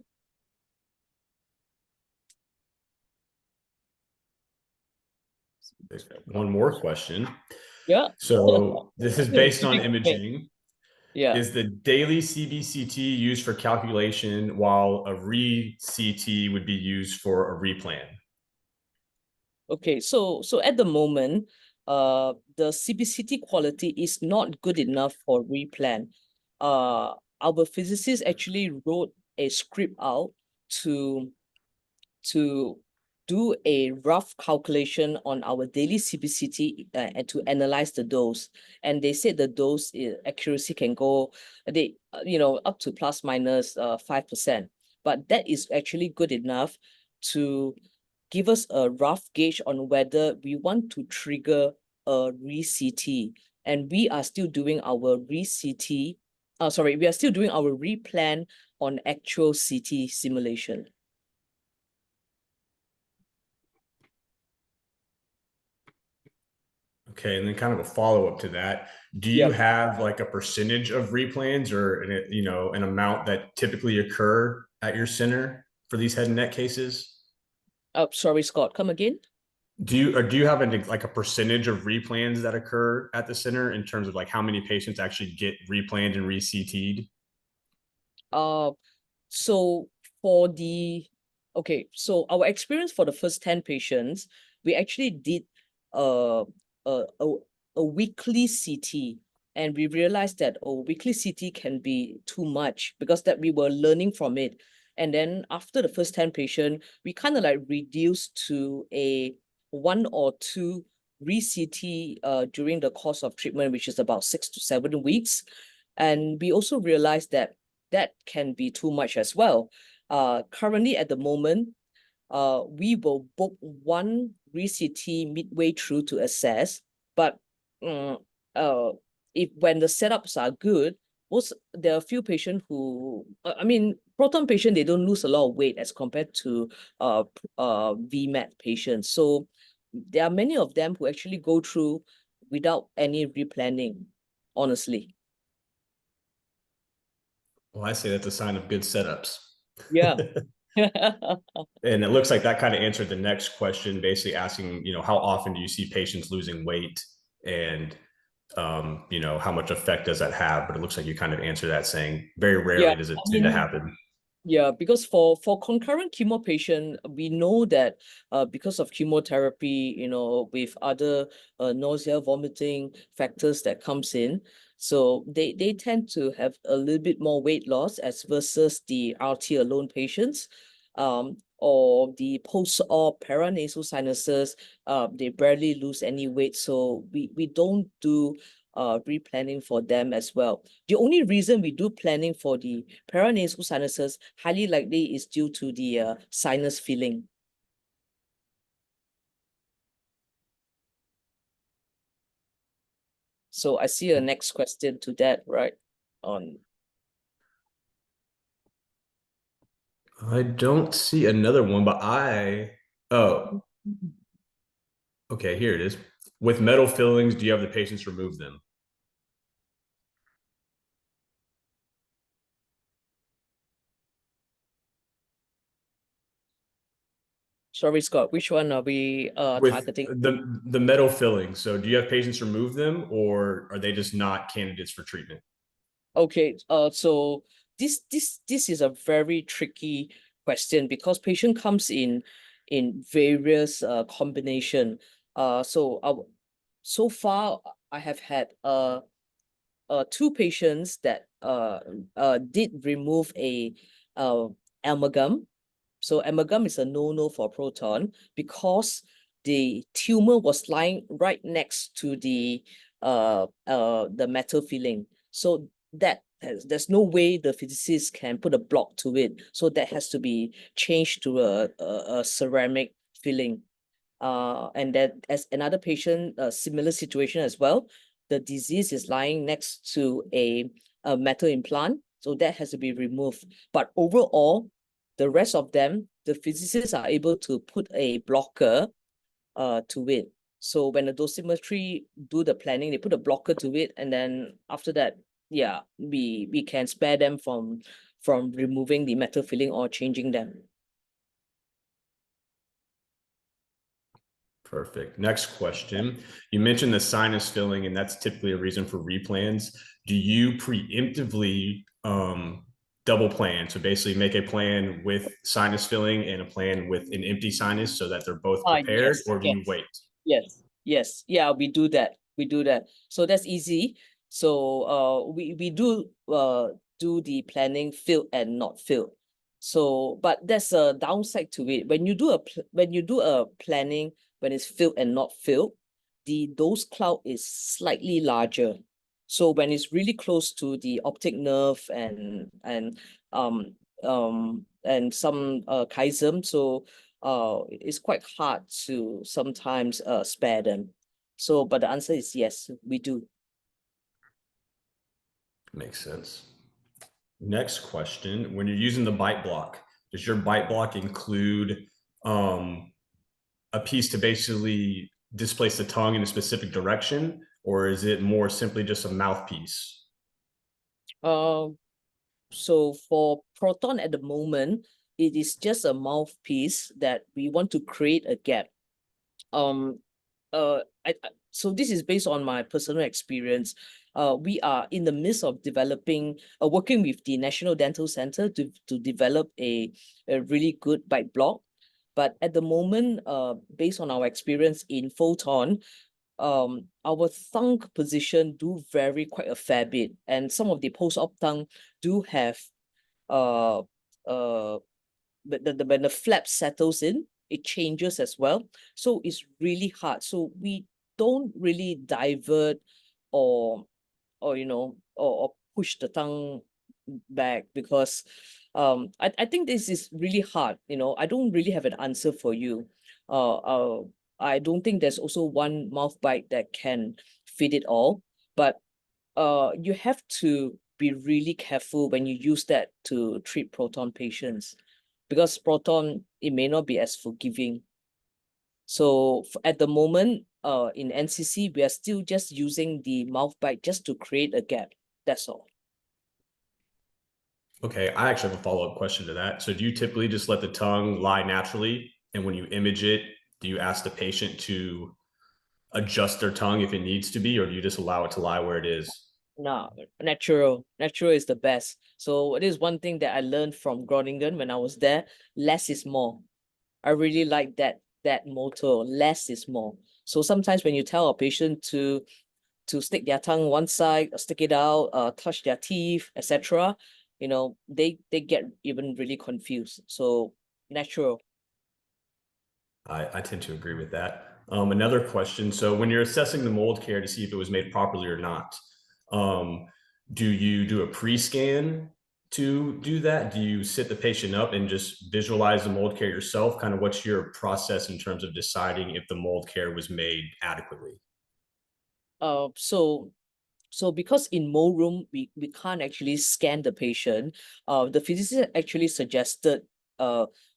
One more question. Yeah. So this is based on imaging. Yeah. Is the daily CBCT used for calculation while a re-CT would be used for a replan? Okay, so at the moment, the CBCT quality is not good enough for replan. Our physicist actually wrote a script out to do a rough calculation on our daily CBCT and to analyze the dose. And they said the dose accuracy can go, up to plus minus 5%. But that is actually good enough to give us a rough gauge on whether we want to trigger a re-CT. And we are still doing our re-CT, we are still doing our replan on actual CT simulation. Okay, and then kind of a follow-up to that, do you have like a percentage of replans or an amount that typically occur at your center for these head and neck cases? Sorry, Scott, come again? Do you have a percentage of replans that occur at the center in terms of like how many patients actually get replanned and re-CT'd? So our experience for the first 10 patients, we actually did a weekly CT, and we realized that weekly CT can be too much because that we were learning from it. And then after the first 10 patients, we kind of like reduced to a 1 or 2 re-CT during the course of treatment, which is about 6 to 7 weeks. And we also realized that can be too much as well. Currently at the moment, we will book 1 re-CT midway through to assess, but if when the setups are good, there are a few patients who, proton patients, they don't lose a lot of weight as compared to VMAT patients. So there are many of them who actually go through without any replanning, honestly. Well, I say that's a sign of good setups. Yeah. And it looks like that kind of answered the next question, basically asking, how often do you see patients losing weight and, how much effect does that have? But it looks like you kind of answered that saying very rarely does it tend to happen. Yeah, because for concurrent chemo patient, we know that because of chemotherapy, with other nausea, vomiting factors that comes in, So they tend to have a little bit more weight loss as versus the RT alone patients. Or the post-op paranasal sinuses, they barely lose any weight. So we don't do replanning for them as well. The only reason we do planning for the paranasal sinuses highly likely is due to the sinus filling. So I see a next question to that, right? I don't see another one, but oh, okay, here it is. With metal fillings, do you have the patients remove them? Sorry, Scott, which one are we With targeting? the metal fillings. So do you have patients remove them, or are they just not candidates for treatment? Okay, so this is a very tricky question because patient comes in various combination. So far I have had two patients that did remove a amalgam. So amalgam is a no-no for proton because the tumor was lying right next to the metal filling. So there's no way the physicist can put a block to it. So that has to be changed to a ceramic filling. And then as another patient, a similar situation as well, the disease is lying next to a metal implant. So that has to be removed. But overall, the rest of them, the physicists are able to put a blocker to it. So when the dosimetry do the planning, they put a blocker to it, and then after that, yeah, we can spare them from removing the metal filling or changing them. Perfect. Next question. You mentioned the sinus filling, and that's typically a reason for replans. Do you preemptively double plan? So basically make a plan with sinus filling and a plan with an empty sinus so that they're both prepared, or do you wait? Yes. Yeah, we do that. So that's easy. So we do the planning filled and not filled. So, but there's a downside to it. When you do a planning when it's filled and not filled, the dose cloud is slightly larger. So when it's really close to the optic nerve and some chiasm, so it's quite hard to sometimes spare them. So, but the answer is yes, we do. Makes sense. Next question. When you're using the bite block, does your bite block include a piece to basically displace the tongue in a specific direction, or is it more simply just a mouthpiece? So for Proton at the moment, it is just a mouthpiece that we want to create a gap. So this is based on my personal experience. We are in the midst of developing, working with the National Dental Center to develop a really good bite block. But at the moment, based on our experience in Photon, our tongue position do vary quite a fair bit, and some of the post-op tongue do have when the flap settles in, it changes as well. So it's really hard. So we don't really divert or push the tongue back because I think this is really hard. I don't really have an answer for you. I don't think there's also one mouth bite that can fit it all, but you have to be really careful when you use that to treat proton patients because proton, it may not be as forgiving. So at the moment, in NCC, we are still just using the mouth bite just to create a gap. That's all. Okay, I actually have a follow-up question to that. So do you typically just let the tongue lie naturally? And when you image it, do you ask the patient to adjust their tongue if it needs to be, or do you just allow it to lie where it is? No, natural is the best. So it is one thing that I learned from Groningen when I was there. Less is more. I really like that motto, less is more. So sometimes when you tell a patient to to stick their tongue one side, stick it out, touch their teeth, etc., they get even really confused. So natural. I tend to agree with that. Another question. So when you're assessing the mold care to see if it was made properly or not, do you do a pre-scan to do that? Do you sit the patient up and just visualize the mold care yourself? Kind of what's your process in terms of deciding if the mold care was made adequately? So because in mold room, we can't actually scan the patient, the physician actually suggested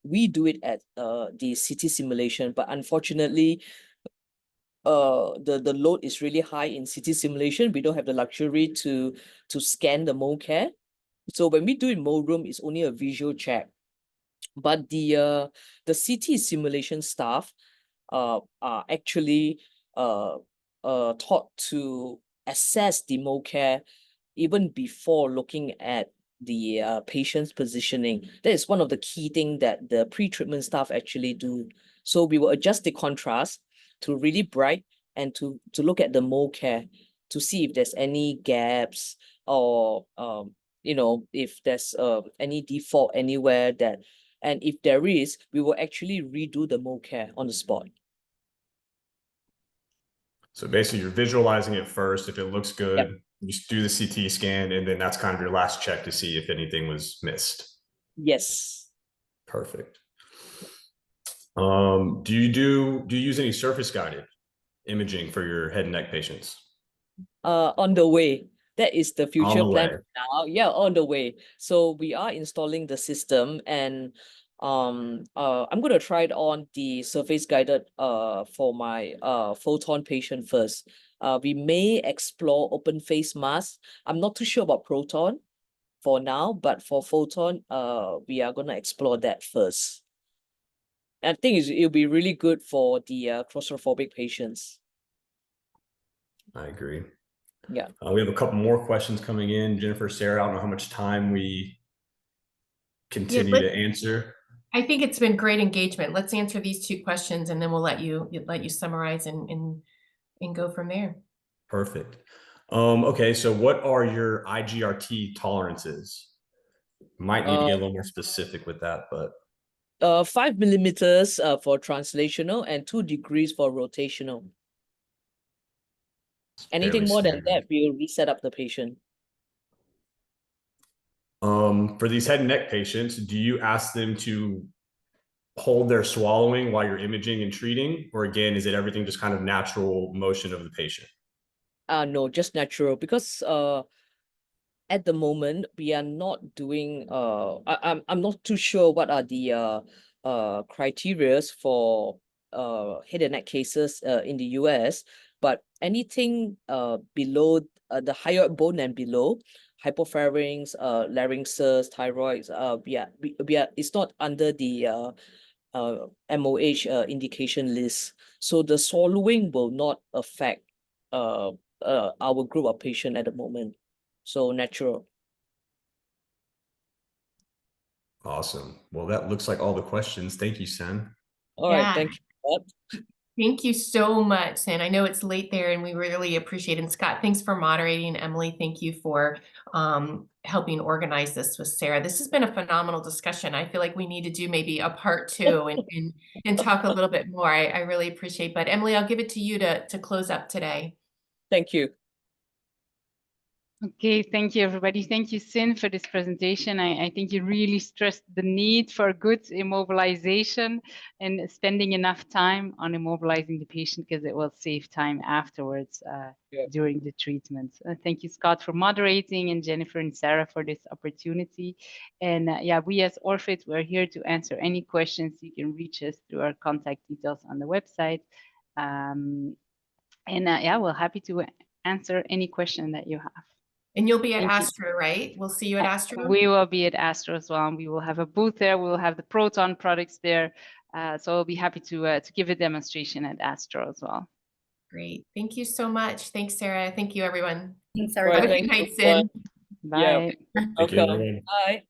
we do it at the CT simulation, but unfortunately, the load is really high in CT simulation. We don't have the luxury to scan the mold care. So when we do in mold room, it's only a visual check. But the CT simulation staff are actually taught to assess the mold care even before looking at the patient's positioning. That is one of the key things that the pre-treatment staff actually do. So we will adjust the contrast to really bright and to look at the mold care to see if there's any gaps or if there's any default anywhere and if there is, we will actually redo the mold care on the spot. So basically you're visualizing it first. If it looks good, Yep. you do the CT scan, and then that's kind of your last check to see if anything was missed. Yes. Perfect. Do you use any surface guided imaging for your head and neck patients? On the way. That is the future plan way. now. Yeah, on the way. So we are installing the system, and I'm gonna try it on the surface guided for my photon patient first. We may explore open face mask. I'm not too sure about proton for now, but for photon, we are gonna explore that first. I think it'll be really good for the claustrophobic patients. I agree. Yeah. We have a couple more questions coming in. Jennifer, Sarah, I don't know how much time we continue to answer. I think it's been great engagement. Let's answer these two questions, and then we'll let you summarize and go from there. Perfect. Okay, so what are your IGRT tolerances? Might need to get a little more specific with that, but 5 millimeters for translational and 2 degrees for rotational. Anything more than that, we'll reset up the patient. For these head and neck patients, do you ask them to hold their swallowing while you're imaging and treating? Or again, is it everything just kind of natural motion of the patient? No, just natural, because at the moment we are not doing I'm not too sure what are the criteria for head and neck cases in the US, but anything below the higher bone and below, hypopharynx, larynxes, thyroids, we are it's not under the MOH indication list. So the swallowing will not affect our group of patient at the moment. So natural. Awesome. Well, that looks like all the questions. Thank you, Sen. All right, thank you. Thank you so much. And I know it's late there, and we really appreciate it. And Scott, thanks for moderating. Emily, thank you for helping organize this with Sarah. This has been a phenomenal discussion. I feel like we need to do maybe a part 2 and talk a little bit more. I really appreciate, but Emily, I'll give it to you to close up today. Thank you. Okay, thank you, everybody. Thank you, Sin, for this presentation. I think you really stressed the need for good immobilization and spending enough time on immobilizing the patient, because it will save time afterwards during the treatment. Thank you, Scott, for moderating, and Jennifer and Sarah for this opportunity. And yeah, we as Orfit, we're here to answer any questions. You can reach us through our contact details on the website. Yeah, we're happy to answer any question that you have. And you'll be at Astro, right? We'll see you at Astro? We will be at Astro as well. And we will have a booth there. We'll have the Proton products there. So I'll be happy to give a demonstration at Astro as well. Great. Thank you so much. Thanks, Sarah. Thank you, everyone. Thanks, everybody. Have a good night, Sin. Bye. Yeah. Okay. Bye.